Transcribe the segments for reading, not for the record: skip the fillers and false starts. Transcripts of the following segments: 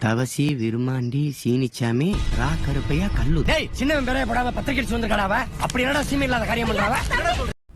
தவசி விருமாண்டி சீனிச்சாமி ரா கருப்பையா கல்லு. டேய் சின்னவன் பெரிய படாம பத்திரிக்கை வந்திருக்காடாவ. அப்படி என்னடா சீமை இல்லாத காரியம் பண்றாவ?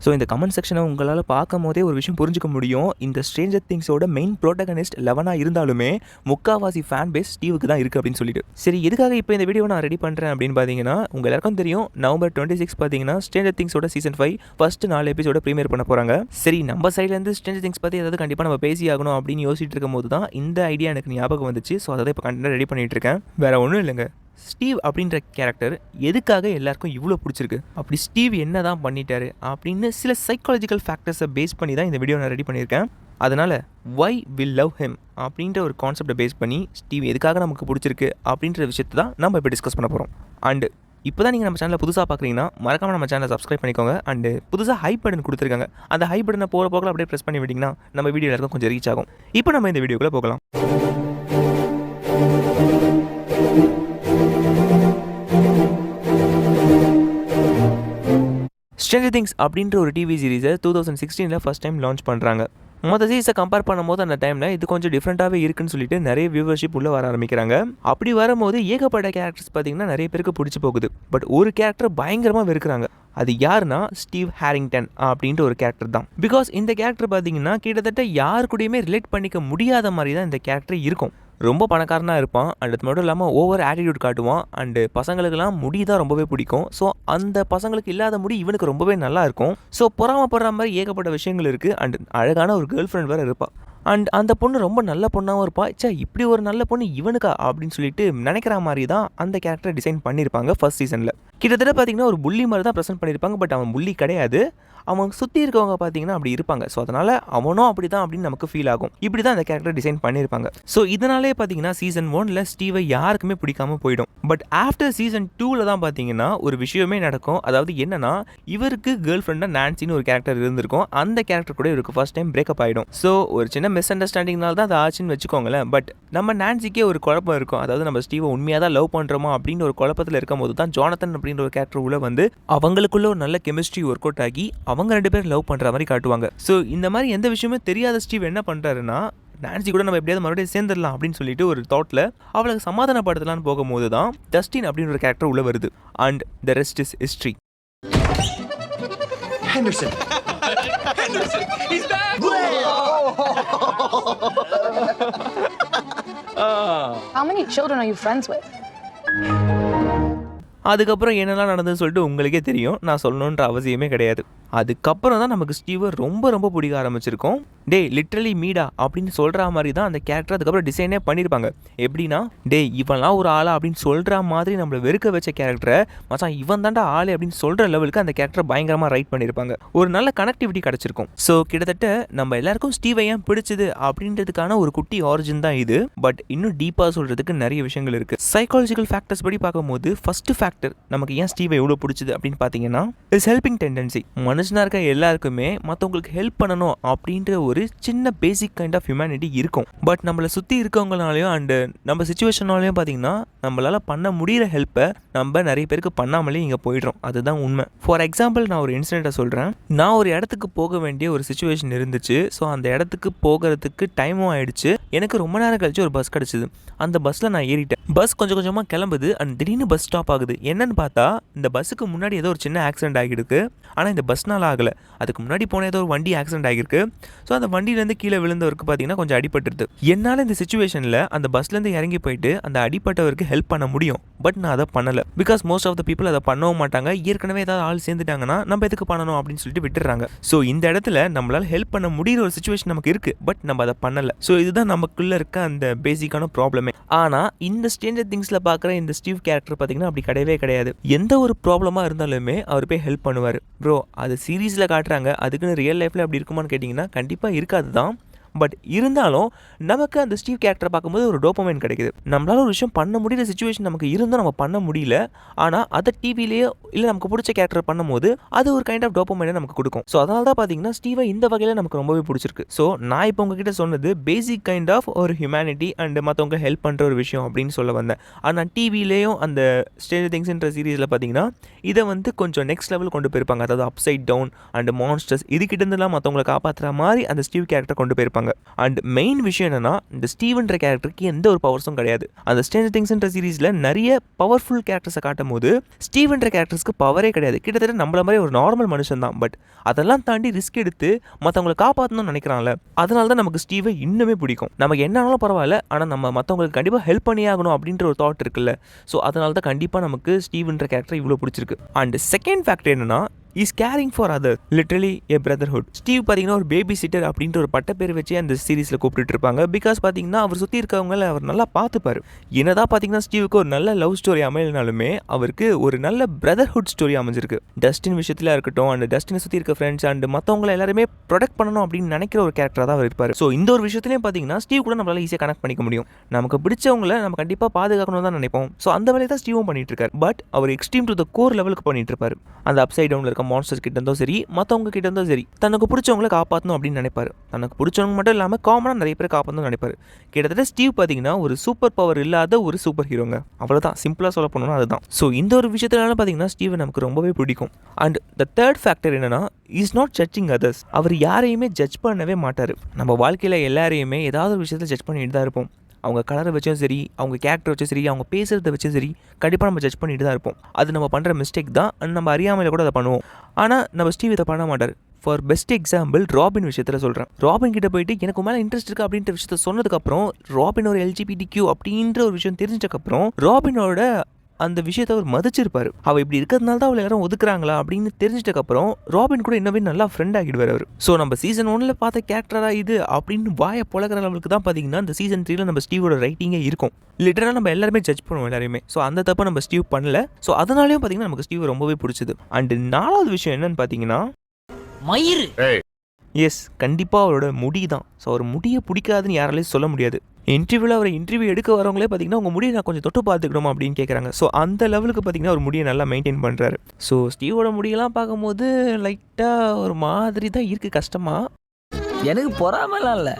ஸோ இந்த கமெண்ட் செக்ஷனை உங்களால் பார்க்கும் போதே ஒரு விஷயம் புரிஞ்சுக்க முடியும். இந்த ஸ்ட்ரேஞ்சர் திங்ஸோட மெயின் ப்ரோட்டகனிஸ்ட் 11 இருந்தாலுமே முக்காவாசி ஃபேன் பேஸ் ஸ்டீவுக்கு தான் இருக்குது அப்படின்னு சொல்லிட்டு. சரி, எதுக்காக இப்போ இந்த வீடியோ நான் ரெடி பண்ணுறேன் அப்படின்னு பார்த்தீங்கன்னா, உங்கள் எல்லாருக்கும் தெரியும் நவம்பர் 26 பார்த்தீங்கன்னா ஸ்ட்ரேஞ்சர் திங்ஸோட சீசன் 5 ஃபர்ஸ்ட் 4 எபிசோட ப்ரீமியர் பண்ண போகிறாங்க. சரி, நம்ம சைட்லேருந்து ஸ்ட்ரேஞ்சர் திங்ஸ் பற்றி ஏதாவது கண்டிப்பாக நம்ம பேசி ஆகணும் அப்படின்னு யோசிச்சுட்டு இருக்கும் போது தான் இந்த ஐடியா எனக்கு ஞாபகம் வந்துச்சு. ஸோ அதை இப்போ கண்டிப்பாக ரெடி பண்ணிட்டு இருக்கேன். வேற ஒன்றும் இல்லைங்க, ஸ்டீவ் அப்படின்ற கேரக்டர் எதுக்காக எல்லாருக்கும் இவ்வளோ பிடிச்சிருக்கு, அப்படி ஸ்டீவ் என்ன தான் பண்ணிட்டாரு அப்படின்னு சில சைக்காலஜிக்கல் ஃபேக்டர்ஸை பேஸ் பண்ணி தான் இந்த வீடியோ நான் ரெடி பண்ணியிருக்கேன். அதனால் வை வில் லவ் ஹிம் அப்படின்ற ஒரு கான்செப்டை பேஸ் பண்ணி ஸ்டீவ் எதுக்காக நமக்கு பிடிச்சிருக்கு அப்படின்ற விஷயத்தை தான் நம்ம இப்போ டிஸ்கஸ் பண்ண போகிறோம். அண்டு இப்போ தான் நீங்கள் நம்ம சேனலை புதுசாக பார்க்குறீங்கன்னா மறக்காமல் நம்ம சேனலை சப்ஸ்கிரைப் பண்ணிக்கோங்க. அண்டு புதுசாக ஹை பட்டன் கொடுத்துருக்காங்க, அந்த ஹை பட்டனை போகிற போக்கில் அப்படியே ப்ரெஸ் பண்ணி விட்டிங்கன்னா நம்ம வீடியோ எல்லாருக்கும் கொஞ்சம் ரீச் ஆகும். இப்போ நம்ம இந்த வீடியோக்குள்ளே போகலாம். ஸ்ட்ரேஞ்சர் திங்ஸ் அப்படின்ற ஒரு டிவி சீரீஸை 2016 ஃபர்ஸ்ட் டைம் லான்ச் பண்ணுறாங்க. மொதல் சீரீஸை கம்பேர் பண்ணும்போது அந்த டைமில் இது கொஞ்சம் டிஃப்ரெண்ட்டாகவே இருக்குன்னு சொல்லிட்டு நிறைய வியூவர்ஷிப் உள்ளே வர ஆரம்பிக்கிறாங்க. அப்படி வரும்போது ஏகப்பட்ட கேரக்டர்ஸ் பார்த்தீங்கன்னா நிறைய பேருக்கு பிடிச்சி போகுது. பட் ஒரு கேரக்டர் பயங்கரமாக வெறுக்கிறாங்க. அது யாருன்னா ஸ்டீவ் ஹேரிங்டன் அப்படின்ற ஒரு கேரக்டர் தான். பிகாஸ் இந்த கேரக்டர் பார்த்தீங்கன்னா கிட்டத்தட்ட யாரு கூடயுமே ரிலேட் பண்ணிக்க முடியாத மாதிரி தான் இந்த கேரக்டர் இருக்கும். ரொம்ப பணக்காரனாக இருப்பான், அண்ட் அது மட்டும் இல்லாமல் ஓவர் ஆட்டிடியூட் காட்டுவான். அண்டு பசங்களுக்கெல்லாம் முடி தான் ரொம்பவே பிடிக்கும். ஸோ அந்த பசங்களுக்கு இல்லாத முடி இவனுக்கு ரொம்பவே நல்லா இருக்கும். ஸோ பொறாமப்படுற மாதிரி ஏகப்பட்ட விஷயங்கள் இருக்குது. அண்ட் அழகான ஒரு கேர்ள் ஃப்ரெண்ட் வேறு இருப்பாள். அண்ட் அந்த பொண்ணு ரொம்ப நல்ல பொண்ணாகவும் இருப்பாள். இப்படி ஒரு நல்ல பொண்ணு இவனுக்கா அப்படின்னு சொல்லிட்டு நினைக்கிற மாதிரி தான் அந்த கேரக்டர் டிசைன் பண்ணியிருப்பாங்க ஃபர்ஸ்ட் சீசனில். கிட்டத்தட்ட பார்த்தீங்கன்னா ஒரு புள்ளி மாதிரி தான் ப்ரெசென்ட் பண்ணியிருப்பாங்க. பட் அவன் புள்ளி கிடையாது, அவன் சுற்றி இருக்கவங்க பார்த்தீங்கன்னா அப்படி இருப்பாங்க. ஸோ அதனால் அவனும் அப்படி தான் அப்படின்னு நமக்கு ஃபீல் ஆகும். இப்படி தான் அந்த கேரக்டர் டிசைன் பண்ணியிருப்பாங்க. ஸோ இதனாலே பார்த்தீங்கன்னா சீசன் 1ல் ஸ்டீவை யாருக்குமே பிடிக்காம போயிடும். பட் ஆஃப்டர் சீசன் 2ல் தான் பார்த்தீங்கன்னா ஒரு விஷயமே நடக்கும். அதாவது என்னன்னா, இவருக்கு கேர்ள் ஃப்ரெண்டாக நான்சின்னு ஒரு கேரக்டர் இருந்திருக்கும். அந்த கேரக்டர் கூட இவருக்கு ஃபர்ஸ்ட் டைம் பிரேக்கப் ஆகிடும். ஸோ ஒரு சின்ன மிஸ் அண்டர்ஸ்டாண்டிங்னால தான் அது ஆச்சுன்னு வச்சுக்கோங்களேன். பட் நம்ம நான்சிக்கே ஒரு குழப்பம் இருக்கும். அதாவது நம்ம ஸ்டீவை உண்மையாக தான் லவ் பண்ணுறோமா அப்படின்னு ஒரு குழப்பத்தில் இருக்கும் போது தான் ஜானத்தன் அப்படின்ற ஒரு கேரக்டர் உள்ள வந்து அவங்களுக்குள்ள ஒரு நல்ல கெமிஸ்ட்ரி ஒர்க் அவுட் ஆகி அவங்க 2 பேர் லவ் பண்ணுற மாதிரி காட்டுவாங்க. ஸோ இந்த மாதிரி எந்த விஷயமே தெரியாத ஸ்டீவ் என்ன பண்ணுறாருன்னா, நான்சி கூட நம்ம எப்படியாவது மறுபடியும் சேர்ந்துடலாம் அப்படின்னு சொல்லிட்டு ஒரு தாட்டில் அவளுக்கு சமாதானப்படுத்தலான்னு போகும்போது தான் டஸ்டின் அப்படின்னு ஒரு கேரக்டர் உள்ள வருது. And the rest is history. Henderson. Henderson. He's back. How many children are you friends with? அதுக்கப்புறம் என்னெல்லாம் நடந்ததுன்னு சொல்லிட்டு உங்களுக்கே தெரியும், நான் சொல்லணுன்ற அவசியமே கிடையாது. அதுக்கப்புறம் தான் நமக்கு ஸ்டீவை ரொம்ப ரொம்ப பிடிக்க ஆரம்பிச்சிருக்கோம். டே லிட்ரலி மீடா அப்படின்னு சொல்கிற மாதிரி தான் அந்த கேரக்டர் அதுக்கப்புறம் டிசைனே பண்ணியிருப்பாங்க. எப்படின்னா, டே இவன்லாம் ஒரு ஆளா அப்படின்னு சொல்கிற மாதிரி நம்மளை வெறுக்க வச்ச கேரக்டரை மச்சான் இவன் தாண்டா ஆளு அப்படின்னு சொல்கிற லெவலுக்கு அந்த கேரக்டரை பயங்கரமாக ரைட் பண்ணியிருப்பாங்க. ஒரு நல்ல கனெக்டிவிட்டி கிடச்சிருக்கும். ஸோ கிட்டத்தட்ட நம்ம எல்லாருக்கும் ஸ்டீவை ஏன் பிடிச்சது அப்படின்றதுக்கான ஒரு குட்டி ஆரிஜின் தான் இது. பட் இன்னும் டீப்பாக சொல்கிறதுக்கு நிறைய விஷயங்கள் இருக்குது. சைக்காலஜிக்கல் ஃபேக்டர்ஸ் படி பார்க்கும்போது ஃபர்ஸ்ட் ஃபேக்டர் நமக்கு ஏன் ஸ்டீவை எவ்வளோ பிடிச்சது அப்படின்னு பார்த்தீங்கன்னா, இஸ் ஹெல்பிங் டெண்டன்சி. மனுஷனாக இருக்க எல்லாருக்குமே மற்றவங்களுக்கு ஹெல்ப் பண்ணணும் அப்படின்ற ஒரு சின்ன பேசிக் கைண்ட் ஆஃப் ஹியூமனிட்டி இருக்கும். பட் நம்மளை சுற்றி இருக்கவங்களாலையும் அண்டு நம்ம சுச்சுவேஷனாலையும் பார்த்தீங்கன்னா நம்மளால் பண்ண முடிகிற ஹெல்ப்பை நம்ம நிறைய பேருக்கு பண்ணாமலே இங்கே போயிடுறோம். அதுதான் உண்மை. ஃபார் எக்ஸாம்பிள் நான் ஒரு இன்சிடெண்ட்டை சொல்கிறேன். நான் ஒரு இடத்துக்கு போக வேண்டிய ஒரு சுச்சுவேஷன் இருந்துச்சு. ஸோ அந்த இடத்துக்கு போகிறதுக்கு டைமும் ஆயிடுச்சு. எனக்கு ரொம்ப நேரம் கழிச்சு ஒரு பஸ் கிடச்சிது. அந்த பஸ்ஸில் நான் ஏறிட்டேன். பஸ் கொஞ்சம் கொஞ்சமாக கிளம்புது. அண்ட் திடீர்னு பஸ் ஸ்டாப் ஆகுது. என்னன்னு பார்த்தா இந்த பஸ்ஸுக்கு முன்னாடி ஏதோ ஒரு சின்ன ஆக்சிடென்ட் ஆகிருக்கு. ஆனால் இந்த பஸ்னால் ஆகலை, அதுக்கு முன்னாடி போன ஏதோ ஒரு வண்டி ஆக்சிடென்ட் ஆகிருக்கு. ஸோ அந்த வண்டியிலேருந்து கீழே விழுந்தவருக்கு பார்த்தீங்கன்னா கொஞ்சம் அடிபட்டுருது. என்னால் இந்த சுச்சுவேஷனில் அந்த பஸ்லேருந்து இறங்கி போயிட்டு அந்த அடிப்பட்டவருக்கு ஹெல்ப் பண்ண முடியும். பட் நான் அதை பண்ணலை. Because most of the people அதை பண்ணவும் மாட்டாங்க. ஏற்கனவே ஏதாவது ஆள் சேர்ந்துட்டாங்கன்னா நம்ம எதுக்கு பண்ணணும் அப்படின்னு சொல்லிட்டு விட்டுறாங்க. ஸோ இந்த இடத்துல நம்மளால் ஹெல்ப் பண்ண முடிகிற ஒரு சுச்சுவேஷன் நமக்கு இருக்குது. பட் நம்ம அதை பண்ணலை. ஸோ இதுதான் நமக்குள்ளே இருக்க அந்த பேசிக்கான ப்ராப்ளமே. ஆனால் இந்த ஸ்ட்ரேஞ்சர் திங்ஸில் பார்க்குற இந்த ஸ்டீவ் கேரக்டர் பார்த்தீங்கன்னா அப்படி கிடையவே கிடையாது. எந்த ஒரு ப்ராப்ளமாக இருந்தாலுமே அவர் போய் ஹெல்ப் பண்ணுவார். ப்ரோ அது சீரீஸில் காட்டுறாங்க, அதுக்குன்னு ரியல் லைஃப்பில் அப்படி இருக்குமான்னு கேட்டிங்கன்னா கண்டிப்பாக இருக்காது தான். பட் இருந்தாலும் நமக்கு அந்த ஸ்டீவ் கேரக்டரை பார்க்கும்போது ஒரு டோபமைன் கிடைக்குது. நம்மளால ஒரு விஷயம் பண்ண முடிகிற சுச்சுவேஷன் நமக்கு இருந்தும் நம்ம பண்ண முடியல. ஆனால் அதை டிவிலேயே இல்லை நமக்கு பிடிச்ச கேரக்டர் பண்ணும்போது அது ஒரு கைண்ட் ஆஃப் டோபமைனை நமக்கு கொடுக்கும். ஸோ அதனால தான் பார்த்தீங்கன்னா ஸ்டீவை இந்த வகையில் நமக்கு ரொம்பவே பிடிச்சிருக்கு. ஸோ நான் இப்போ உங்ககிட்ட சொன்னது பேசிக் கைண்ட் ஆஃப் ஒரு ஹியூமனிட்டி அண்ட் மற்றவங்க ஹெல்ப் பண்ணுற ஒரு விஷயம் அப்படின்னு சொல்ல வந்தேன். ஆனால் டிவிலேயும் அந்த ஸ்ட்ரேஞ்சர் திங்ஸ்ன்ற சீரீஸில் பார்த்தீங்கன்னா இதை வந்து கொஞ்சம் நெக்ஸ்ட் லெவல் கொண்டு போயிருப்பாங்க. அதாவது அப்சைட் டவுன் அண்ட் மான்ஸ்டர்ஸ் இதுக்கிட்ட இருந்தெல்லாம் மற்றவங்களை காப்பாற்றுற மாதிரி அந்த ஸ்டீவ் கேரக்டர் கொண்டு போயிருப்பாங்க. இருப்பாங்க. அண்ட் மெயின் விஷயம் என்னன்னா, இந்த ஸ்டீவன்ற கேரக்டருக்கு எந்த ஒரு பவர்ஸும் கிடையாது. அந்த ஸ்ட்ரேஞ்சர் திங்ஸ்ன்ற சீரீஸில் நிறைய பவர்ஃபுல் கேரக்டர்ஸை காட்டும் போது ஸ்டீவன்ற கேரக்டர்ஸ்க்கு பவரே கிடையாது. கிட்டத்தட்ட நம்மள மாதிரி ஒரு நார்மல் மனுஷன் தான். பட் அதெல்லாம் தாண்டி ரிஸ்க் எடுத்து மற்றவங்களை காப்பாற்றணும்னு நினைக்கிறான்ல, அதனால தான் நமக்கு ஸ்டீவை இன்னுமே பிடிக்கும். நமக்கு என்ன ஆனாலும் பரவாயில்ல, ஆனால் நம்ம மற்றவங்களுக்கு கண்டிப்பாக ஹெல்ப் பண்ணி ஆகணும் அப்படின்ற ஒரு தாட் இருக்குல்ல. ஸோ அதனால தான் கண்டிப்பாக நமக்கு ஸ்டீவன்ற கேரக்டர் இவ்வளோ பிடிச்சிருக்கு. அண்ட் செகண்ட் ஃபேக்டர் என்னன்னா, is carrying for other, literally A brotherhood. Steve பார்த்தீங்கன்னா ஒரு பேபி சிட்டர் அப்படின்ற ஒரு பட்ட பேர் வச்சு அந்த சீரீஸில் கூப்பிட்டு இருப்பாங்க. பிகாஸ் பார்த்தீங்கன்னா அவர் சுற்றி இருக்கவங்கள அவர் நல்லா பார்த்துப்பார். என்னதான் பார்த்தீங்கன்னா ஸ்டீவுக்கு ஒரு நல்ல லவ் ஸ்டோரி அமையலனாலுமே அவருக்கு ஒரு நல்ல பிரதர்ஹுட் ஸ்டோரி அமைஞ்சிருக்கு. டஸ்டின் விஷயத்தில் இருக்கட்டும், அண்ட் டஸ்டினை சுற்றி இருக்க ஃப்ரெண்ட்ஸ் அண்ட் மற்றவங்களை எல்லாருமே ப்ரொடெக்ட் பண்ணணும் அப்படின்னு நினைக்கிற ஒரு கேரக்டராக தான் அவர் இருப்பார். ஸோ இந்த ஒரு விஷயத்துலேயும் பார்த்தீங்கன்னா ஸ்டீவ் கூட நம்மளால ஈஸியாக கனெக்ட் பண்ணிக்க முடியும். நமக்கு பிடிச்சவங்களை நம்ம கண்டிப்பாக பாதுகாக்கணும் தான் நினைப்போம். ஸோ அந்த வேலையை தான் ஸ்டீவும் பண்ணிட்டு இருக்காரு. பட் அவர் எக்ஸ்ட்ரீம் டு த கோர் லெவலுக்கு பண்ணிட்டு இருப்பாரு. அந்த அப்சைட் டவுனில் இருக்க மான்ஸ்டர்ஸ் கிட்ட இருந்தோ சரி, மற்றவங்க கிட்ட இருந்தோ சரி, தனக்கு பிடிச்சவங்களை காப்பாற்றணும் அப்படின்னு நினைப்பாரு. தனக்கு பிடிச்சவங்க மட்டும் இல்லாமல் காமனாக நிறைய பேர் காப்பாற்றணும் நினைப்பாரு. கிட்டத்தட்ட ஸ்டீவ் பார்த்தீங்கன்னா ஒரு சூப்பர் பவர் இல்லாத ஒரு சூப்பர் ஹீரோங்க. அவ்வளோதான், சிம்பிளாக சொல்ல போனோம்னா அதுதான். ஸோ இந்த ஒரு விஷயத்தினால பார்த்தீங்கன்னா ஸ்டீவ் நமக்கு ரொம்பவே பிடிக்கும். அண்ட் த தேர்ட் ஃபேக்டர் என்னன்னா, இஸ் நாட் ஜட்ஜிங் அதர்ஸ். அவர் யாரையுமே ஜட்ஜ் பண்ணவே மாட்டார். நம்ம வாழ்க்கையில் எல்லாரையுமே ஏதாவது ஒரு விஷயத்தில் ஜட்ஜ் பண்ணிட்டு தான் இருப்போம். அவங்க கலரை வச்சும் சரி, அவங்க கேரக்டர் வச்சும் சரி, அவங்க பேசுகிறத வச்சும் சரி, கண்டிப்பாக நம்ம ஜட்ஜ் பண்ணிட்டு தான் இருப்போம். அது நம்ம பண்ணுற மிஸ்டேக் தான். நம்ம அறியாமையில் கூட அதை பண்ணுவோம். ஆனால் நம்ம ஸ்டீவ் இதை பண்ண மாட்டார். ஃபார் பெஸ்ட் எக்ஸாம்பிள் ராபின் விஷயத்தில் சொல்கிறேன். ராபின் கிட்ட போயிட்டு எனக்கு மேலே இன்ட்ரெஸ்ட் இருக்குது அப்படின்ற விஷயத்த சொன்னதுக்கப்புறம், ராபின் ஒரு LGBTQ அப்படின்ற ஒரு விஷயம் தெரிஞ்சதுக்கப்புறம் ராபினோட அந்த விஷயத்தை அவர் மதிச்சிருப்பார். அவள் இப்படி இருக்கிறதுனால தான் அவளை யாரும் ஒதுக்குறாங்களா அப்படின்னு தெரிஞ்சிட்டக்கப்புறம் ராபின் கூட இன்னமே நல்லா ஃப்ரெண்ட் ஆகிடுவார் அவர். ஸோ நம்ம சீசன் 1 பார்த்த கேரக்டரா இது அப்படின்னு வாயை பொழக்கிற அளவுக்கு தான் பார்த்தீங்கன்னா இந்த சீசன் 3 நம்ம ஸ்டீவோட ரைட்டிங்கே இருக்கும். லிட்டராக நம்ம எல்லாருமே ஜட்ஜ் பண்ணுவோம் எல்லாருமே. ஸோ அந்த தப்பை நம்ம ஸ்டீவ் பண்ணல. ஸோ அதனாலேயும் பார்த்தீங்கன்னா நமக்கு ஸ்டீவ் ரொம்பவே பிடிச்சது. அண்ட் 4வது விஷயம் என்னன்னு பார்த்தீங்கன்னா மயிறு. எஸ், கண்டிப்பாக அவரோட முடி தான். ஸோ அவர் முடியை பிடிக்காதுன்னு யாராலையும் சொல்ல முடியாது. இன்டர்வியூவில் அவரை இன்டர்வியூ எடுக்க வரவங்களே பார்த்தீங்கன்னா உங்கள் முடியை நான் கொஞ்சம் தொட்டு பார்த்துக்கணுமா அப்படின்னு கேட்குறாங்க. ஸோ அந்த லெவலுக்கு பார்த்தீங்கன்னா ஒரு முடியை நல்லா மெயின்டைன் பண்ணுறாரு. ஸோ ஸ்டீவோட முடியெல்லாம் பார்க்கும்போது லைட்டாக ஒரு மாதிரி தான் இருக்குது, கஷ்டமாக. எனக்கு பொறாமலாம் இல்லை,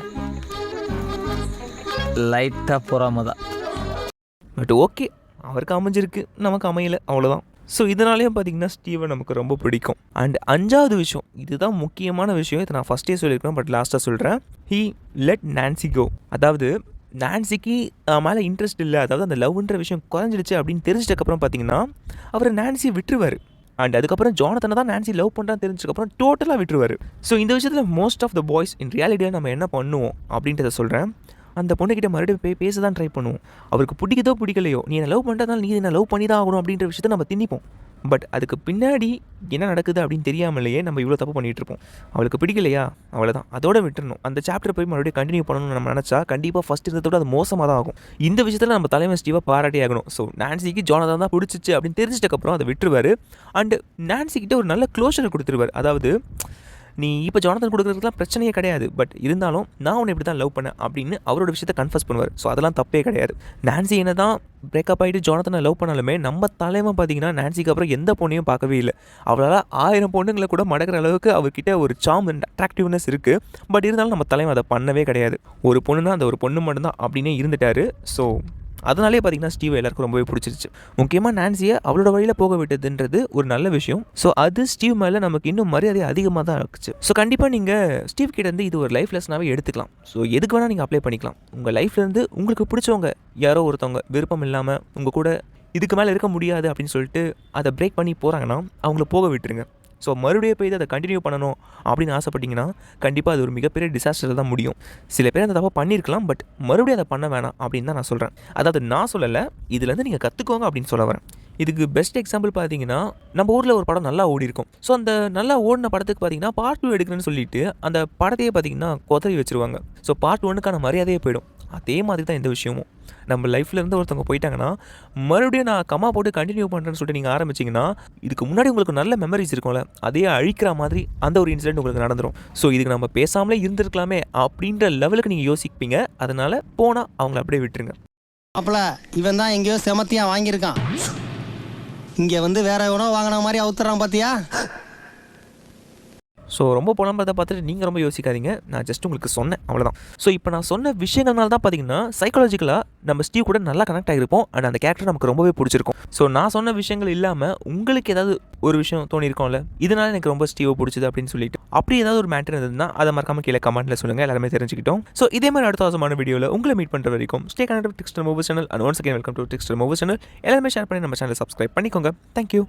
லைட்டாக பொறாம தான். பட் ஓகே, அவருக்கு அமைஞ்சிருக்கு, நமக்கு அமையலை, அவ்வளோதான். ஸோ இதனாலேயும் பார்த்தீங்கன்னா ஸ்டீவை நமக்கு ரொம்ப பிடிக்கும். அண்ட் 5வது விஷயம், இதுதான் முக்கியமான விஷயம். இதை நான் ஃபஸ்ட்டே சொல்லியிருக்கேன், பட் லாஸ்ட்டாக சொல்கிறேன். ஹீ லெட் நான்சி கோ. அதாவது நான்சிக்கு மேலே இன்ட்ரெஸ்ட் இல்லை, அதாவது அந்த லவ்ன்ற விஷயம் குறைஞ்சிடுச்சு அப்படின்னு தெரிஞ்சதுக்கப்புறம் பார்த்தீங்கன்னா அவர் நான்சியை விட்டுருவார். அண்ட் அதுக்கப்புறம் ஜானத்தனை தான் நான்சி லவ் பண்ணுறான்னு தெரிஞ்சதுக்கப்புறம் டோட்டலாக விட்டுருவார். ஸோ இந்த விஷயத்தில் most of the boys in ரியாலிட்டியாக நம்ம என்ன பண்ணுவோம் அப்படின்றத சொல்கிறேன். அந்த பொண்ணுக்கிட்ட மறுபடியும் போய் பேச தான் ட்ரை பண்ணுவோம். அவருக்கு பிடிக்கதோ பிடிக்கலையோ, நீ என்ன லவ் பண்ணுறதுனால நீ என்ன லவ் பண்ணி தான் ஆகணும் அப்படின்ற விஷயத்தை நம்ம திணிப்போம். பட் அதுக்கு பின்னாடி என்ன நடக்குது அப்படின்னு தெரியாமலேயே நம்ம இவ்வளோ தப்பு பண்ணிகிட்டு இருப்போம். அவளுக்கு பிடிக்கலையா, அவ்வளோதான், அதோட விட்டுறணும். அந்த சாப்டர் போய் மறுபடியும் கண்டினியூ பண்ணணும்னு நம்ம நினச்சா கண்டிப்பாக ஃபஸ்ட் இருந்ததோட அது மோசமாக தான் ஆகும். இந்த விஷயத்தில் நம்ம தலைமை ஸ்டீவாக பாராட்டி ஆகணும். ஸோ நான்சிக்கு ஜானதான் தான் பிடிச்சிச்சு அப்படின்னு தெரிஞ்சிட்டக்கப்புறம் அதை விட்டுருவார். அண்டு நான்சிக்கிட்ட ஒரு நல்ல க்ளோஷரை கொடுத்துருவார். அதாவது நீ இப்போ ஜானத்தன் கொடுக்குறதுக்குலாம் பிரச்சனையே கிடையாது, பட் இருந்தாலும் நான் உன்னை இப்படி தான் லவ் பண்ணேன் அப்படின்னு அவரோட விஷயத்தை கன்ஃபஸ் பண்ணுவார். ஸோ அதெல்லாம் தப்பே கிடையாது. நான்சி என்ன தான் பிரேக்கப் ஆகிட்டு ஜானத்தனை லவ் பண்ணாலுமே நம்ம தலைமை பார்த்தீங்கன்னா நான்சிக்கு அப்புறம் எந்த பொண்ணையும் பார்க்கவே இல்லை. அவளால் 1000 பொண்ணுங்களை கூட மடக்கிற அளவுக்கு அவர்கிட்ட ஒரு சார்ம் அண்ட் அட்ராக்டிவ்னஸ் இருக்குது. பட் இருந்தாலும் நம்ம தலைமை அதை பண்ணவே கிடையாது. ஒரு பொண்ணுனா அந்த ஒரு பொண்ணு மட்டும்தான் அப்படின்னே இருந்துட்டார். ஸோ அதனாலே பார்த்தீங்கன்னா ஸ்டீவ் எல்லாருக்கும் ரொம்பவே பிடிச்சிருச்சு. முக்கியமாக நான்சியை அவளோட வழியில் போக விட்டதுன்றது ஒரு நல்ல விஷயம். ஸோ அது ஸ்டீவ் மேலே நமக்கு இன்னும் மரியாதை அதிகமாக தான் இருந்துச்சு. ஸோ கண்டிப்பாக நீங்கள் ஸ்டீவ் கிட்டேருந்து இது ஒரு லைஃப் லெசனாகவே எடுத்துக்கலாம். ஸோ எதுக்கு வேணால் நீங்கள் அப்ளை பண்ணிக்கலாம். உங்கள் லைஃப்லேருந்து உங்களுக்கு பிடிச்சவங்க யாரோ ஒருத்தவங்க விருப்பம் இல்லாமல் உங்கள் கூட இதுக்கு மேலே இருக்க முடியாது அப்படின்னு சொல்லிட்டு அதை பிரேக் பண்ணி போகிறாங்கன்னா அவங்கள போக விட்டுருங்க. ஸோ மறுபடியும் போய் அதை கண்டினியூ பண்ணணும் அப்படின்னு ஆசைப்பட்டிங்கன்னா கண்டிப்பாக அது ஒரு மிகப்பெரிய டிசாஸ்டரில் தான் முடியும். சில பேர் அந்த தப்பாக பண்ணியிருக்கலாம், பட் மறுபடியும் அதை பண்ண வேணாம் அப்படின்னு தான் நான் சொல்கிறேன். அதாவது நான் சொல்லலை, இதுலேருந்து நீங்கள் கற்றுக்கோங்க அப்படின்னு சொல்ல வரேன். இதுக்கு பெஸ்ட் எக்ஸாம்பிள் பார்த்தீங்கன்னா நம்ம ஊரில் ஒரு படம் நல்லா ஓடி இருக்கும். ஸோ அந்த நல்லா ஓடின படத்துக்கு பார்த்தீங்கன்னா பார்ட் 2 எடுக்கிறேன்னு சொல்லிட்டு அந்த படத்தையே பார்த்தீங்கன்னா கொதறி வச்சுருவாங்க. ஸோ பார்ட் 1க்கான மரியாதையே போயிடும். அதே மாதிரி தான் இந்த விஷயமும். நம்ம லைஃப்லேருந்து ஒருத்தவங்க போயிட்டாங்கன்னா மறுபடியும் நான் கம்மா போட்டு கண்டினியூ பண்ணுறேன்னு சொல்லிட்டு நீங்கள் ஆரம்பிச்சிங்கன்னா இதுக்கு முன்னாடி உங்களுக்கு நல்ல மெமரிஸ் இருக்கும்ல, அதையே அழிக்கிற மாதிரி அந்த ஒரு இன்சிடென்ட் உங்களுக்கு நடந்துடும். ஸோ இதுக்கு நம்ம பேசாமலே இருந்திருக்கலாமே அப்படின்ற லெவலுக்கு நீங்கள் யோசிப்பீங்க. அதனால் போனால் அவங்கள அப்படியே விட்டுருங்க. அப்பல இவன் தான் எங்கேயோ செமத்தியாக வாங்கியிருக்கான், இங்கே வந்து வேற எவனோ வாங்கின மாதிரி அவுத்துறான் பார்த்தியா. ஸோ ரொம்ப புலம்புறதை பார்த்துட்டு நீங்கள் ரொம்ப யோசிக்காதீங்க. நான் ஜஸ்ட் உங்களுக்கு சொன்னேன், அவ்வளோதான். ஸோ இப்போ நான் சொன்ன விஷயங்கள்னால தான் பார்த்தீங்கன்னா சைக்காலஜிக்கலாக நம்ம ஸ்டீவ் கூட நல்லா கனெக்ட் ஆகிருப்போம். அண்ட் அந்த கேரக்டர் நமக்கு ரொம்பவே பிடிச்சிருக்கும். ஸோ நான் சொன்ன விஷயங்கள் இல்லாமல் உங்களுக்கு ஏதாவது ஒரு விஷயம் தோணியிருக்கோம்ல, இதனால எனக்கு ரொம்ப ஸ்டீவை பிடிச்சது அப்படின்னு சொல்லிட்டு அப்படி ஏதாவது ஒரு மேட்டர் இருந்ததுன்னா அதை மறக்காம கீழே கமெண்ட்டில் சொல்லுங்கள், எல்லாருமே தெரிஞ்சுக்கிட்டோம். ஸோ இதே மாதிரி அடுத்த அவசரமான வீடியோவில் உங்களை மீட் பண்ணுற வரைக்கும் stay connect with Dixter movie channel. And once again welcome to Dixter movie channel. எல்லாருமே ஷேர் பண்ணி நம்ம சேனலை சப்ஸ்கிரைப் பண்ணிக்கோங்க. தேங்க்யூ.